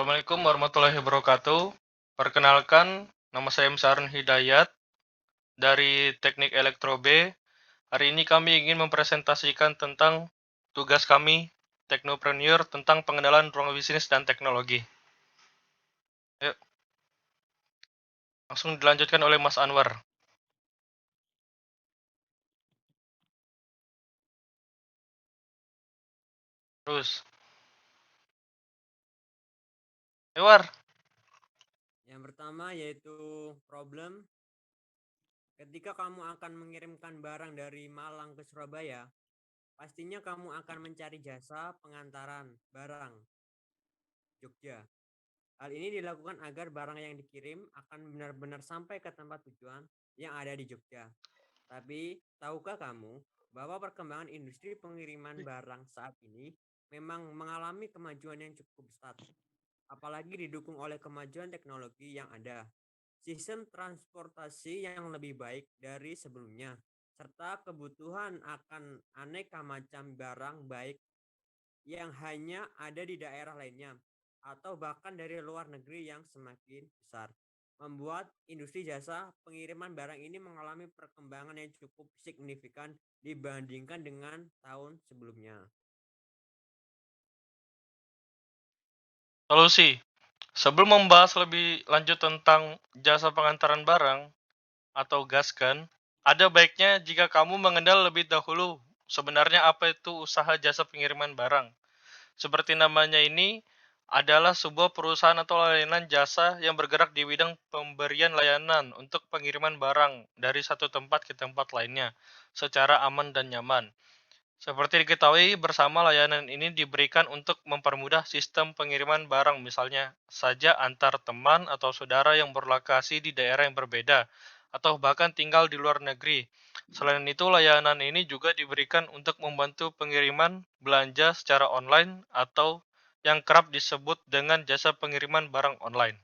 Assalamualaikum warahmatullahi wabarakatuh. Perkenalkan, nama saya Sarun Hidayat dari Teknik Elektro B. Hari ini kami ingin mempresentasikan tentang tugas kami, Teknopreneur, tentang pengenalan ruang bisnis dan teknologi. Yuk, langsung dilanjutkan oleh Mas Anwar. Terus, War. Yang pertama yaitu problem. Ketika kamu akan mengirimkan barang dari Malang ke Surabaya, pastinya kamu akan mencari jasa pengantaran barang Jogja. Hal ini dilakukan agar barang yang dikirim akan benar-benar sampai ke tempat tujuan yang ada di Jogja. Tapi, tahukah kamu bahwa perkembangan industri pengiriman barang saat ini memang mengalami kemajuan yang cukup pesat, apalagi didukung oleh kemajuan teknologi yang ada, sistem transportasi yang lebih baik dari sebelumnya, serta kebutuhan akan aneka macam barang baik yang hanya ada di daerah lainnya atau bahkan dari luar negeri yang semakin besar. Membuat industri jasa pengiriman barang ini mengalami perkembangan yang cukup signifikan dibandingkan dengan tahun sebelumnya. Solusi. Sebelum membahas lebih lanjut tentang jasa pengantaran barang atau gaskan, ada baiknya jika kamu mengenal lebih dahulu sebenarnya apa itu usaha jasa pengiriman barang. Seperti namanya ini adalah sebuah perusahaan atau layanan jasa yang bergerak di bidang pemberian layanan untuk pengiriman barang dari satu tempat ke tempat lainnya secara aman dan nyaman. Seperti diketahui bersama, layanan ini diberikan untuk mempermudah sistem pengiriman barang, misalnya saja antar teman atau saudara yang berlokasi di daerah yang berbeda atau bahkan tinggal di luar negeri. Selain itu, layanan ini juga diberikan untuk membantu pengiriman belanja secara online atau yang kerap disebut dengan jasa pengiriman barang online.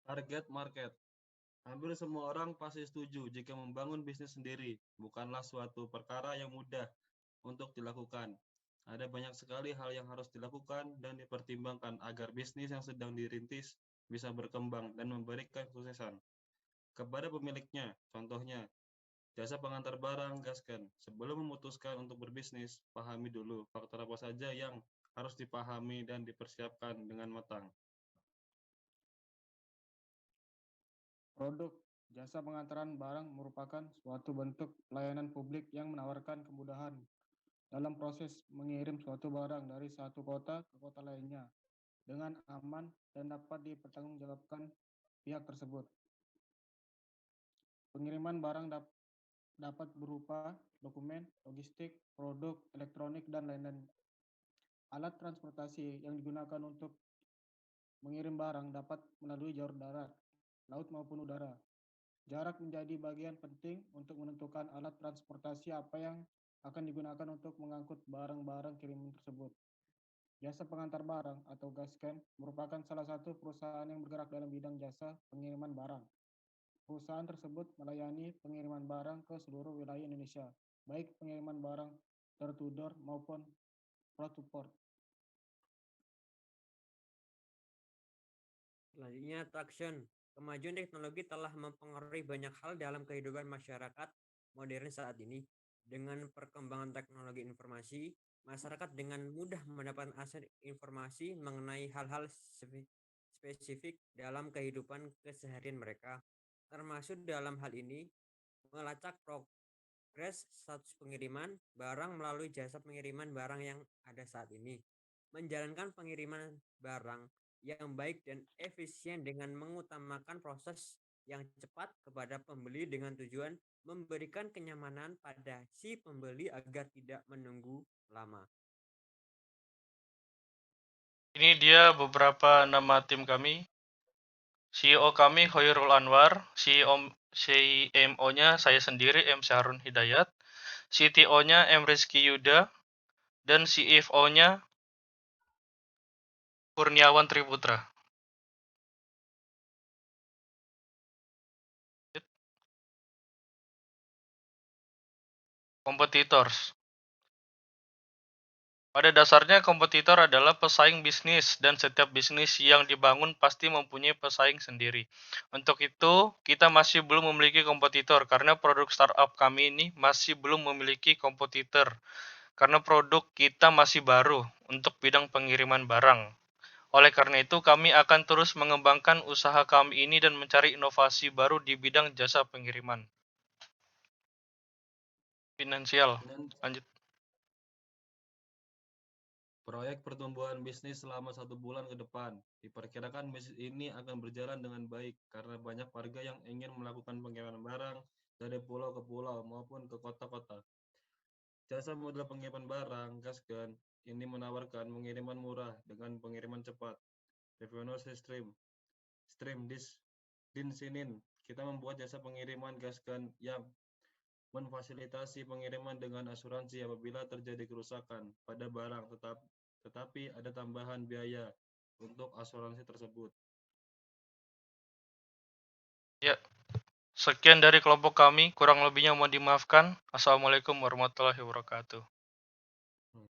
Target market. Hampir semua orang pasti setuju jika membangun bisnis sendiri bukanlah suatu perkara yang mudah untuk dilakukan. Ada banyak sekali hal yang harus dilakukan dan dipertimbangkan agar bisnis yang sedang dirintis bisa berkembang dan memberikan kesuksesan kepada pemiliknya. Contohnya, jasa pengantar barang gaskan. Sebelum memutuskan untuk berbisnis, pahami dulu faktor apa saja yang harus dipahami dan dipersiapkan dengan matang. Produk jasa pengantaran barang merupakan suatu bentuk pelayanan publik yang menawarkan kemudahan dalam proses mengirim suatu barang dari satu kota ke kota lainnya dengan aman dan dapat dipertanggungjawabkan pihak tersebut. Pengiriman barang dapat berupa dokumen, logistik, produk, elektronik, dan lain-lain. Alat transportasi yang digunakan untuk mengirim barang dapat melalui jalur darat, laut maupun udara. Jarak menjadi bagian penting untuk menentukan alat transportasi apa yang akan digunakan untuk mengangkut barang-barang kiriman tersebut. Jasa pengantar barang atau Gascan merupakan salah satu perusahaan yang bergerak dalam bidang jasa pengiriman barang. Perusahaan tersebut melayani pengiriman barang ke seluruh wilayah Indonesia, baik pengiriman barang door to door maupun port to port. Selanjutnya, traction. Kemajuan teknologi telah mempengaruhi banyak hal dalam kehidupan masyarakat modern saat ini. Dengan perkembangan teknologi informasi, masyarakat dengan mudah mendapatkan akses informasi mengenai hal-hal spesifik dalam kehidupan keseharian mereka, termasuk dalam hal ini melacak progres status pengiriman barang melalui jasa pengiriman barang yang ada saat ini, menjalankan pengiriman barang yang baik dan efisien dengan mengutamakan proses yang cepat kepada pembeli dengan tujuan memberikan kenyamanan pada si pembeli agar tidak menunggu lama. Ini dia beberapa nama tim kami. CEO kami Khairul Anwar, CMO-nya saya sendiri M. Syahrun Hidayat, CTO-nya M. Rizky Yuda, dan CFO-nya Kurniawan Triputra. Competitors. Pada dasarnya kompetitor adalah pesaing bisnis dan setiap bisnis yang dibangun pasti mempunyai pesaing sendiri. Untuk itu, kita masih belum memiliki kompetitor karena produk startup kami ini masih belum memiliki kompetitor karena produk kita masih baru untuk bidang pengiriman barang. Oleh karena itu, kami akan terus mengembangkan usaha kami ini dan mencari inovasi baru di bidang jasa pengiriman. Finansial. Finan- Lanjut. Proyek pertumbuhan bisnis selama 1 bulan ke depan. Diperkirakan bisnis ini akan berjalan dengan baik karena banyak warga yang ingin melakukan pengiriman barang dari pulau ke pulau maupun ke kota-kota. Jasa modal pengiriman barang, Gaskan, ini menawarkan pengiriman murah dengan pengiriman cepat. Revenue stream din sinin. Kita membuat jasa pengiriman Gaskan yang memfasilitasi pengiriman dengan asuransi apabila terjadi kerusakan pada barang tetapi ada tambahan biaya untuk asuransi tersebut. Ya, sekian dari kelompok kami. Kurang lebihnya mohon dimaafkan. Assalamualaikum warahmatullahi wabarakatuh.